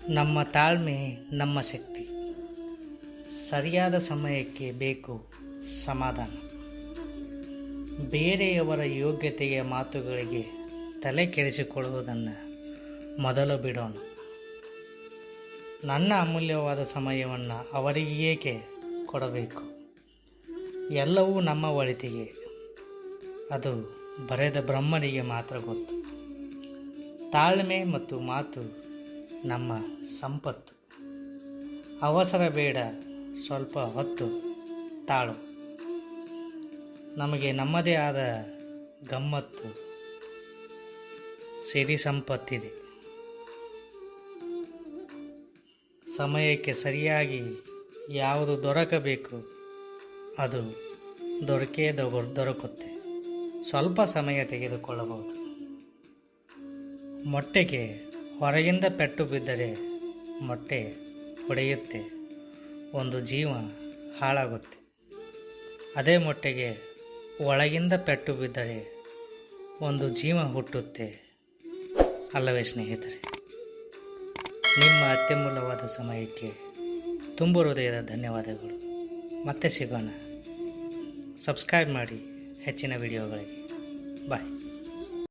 ನಮ್ಮ ತಾಳ್ಮೆ ನಮ್ಮ ಶಕ್ತಿ. ಸರಿಯಾದ ಸಮಯಕ್ಕೆ ಬೇಕು ಸಮಾಧಾನ. ಬೇರೆಯವರ ಯೋಗ್ಯತೆಯ ಮಾತುಗಳಿಗೆ ತಲೆ ಕೆಡಿಸಿಕೊಳ್ಳುವುದನ್ನು ಮೊದಲು ಬಿಡೋಣ. ನನ್ನ ಅಮೂಲ್ಯವಾದ ಸಮಯವನ್ನು ಅವರಿಗೆ ಏಕೆ ಕೊಡಬೇಕು? ಎಲ್ಲವೂ ನಮ್ಮ ಒಳಿತಿಗೆ, ಅದು ಬರೆದ ಬ್ರಹ್ಮನಿಗೆ ಮಾತ್ರ ಗೊತ್ತು. ತಾಳ್ಮೆ ಮತ್ತು ಮಾತು ನಮ್ಮ ಸಂಪತ್ತು. ಅವಸರ ಬೇಡ, ಸ್ವಲ್ಪ ಹೊತ್ತು ತಾಳು. ನಮಗೆ ನಮ್ಮದೇ ಆದ ಗಮ್ಮತ್ತು, ಸಿರಿ ಸಂಪತ್ತಿದೆ. ಸಮಯಕ್ಕೆ ಸರಿಯಾಗಿ ಯಾವುದು ದೊರಕಬೇಕು ಅದು ದೊರಕುತ್ತೆ. ಸ್ವಲ್ಪ ಸಮಯ ತೆಗೆದುಕೊಳ್ಳಬಹುದು. ಮೊಟ್ಟೆಗೆ ಹೊರಗಿಂದ ಪೆಟ್ಟು ಬಿದ್ದರೆ ಮೊಟ್ಟೆ ಹೊಡೆಯುತ್ತೆ, ಒಂದು ಜೀವ ಹಾಳಾಗುತ್ತೆ. ಅದೇ ಮೊಟ್ಟೆಗೆ ಒಳಗಿಂದ ಪೆಟ್ಟು ಬಿದ್ದರೆ ಒಂದು ಜೀವ ಹುಟ್ಟುತ್ತೆ ಅಲ್ಲವೇ ಸ್ನೇಹಿತರೆ? ನಿಮ್ಮ ಅತ್ಯಮೂಲ್ಯವಾದ ಸಮಯಕ್ಕೆ ತುಂಬು ಹೃದಯದ ಧನ್ಯವಾದಗಳು. ಮತ್ತೆ ಸಿಗೋಣ. ಸಬ್ಸ್ಕ್ರೈಬ್ ಮಾಡಿ ಹೆಚ್ಚಿನ ವಿಡಿಯೋಗಳಿಗೆ. ಬಾಯ್.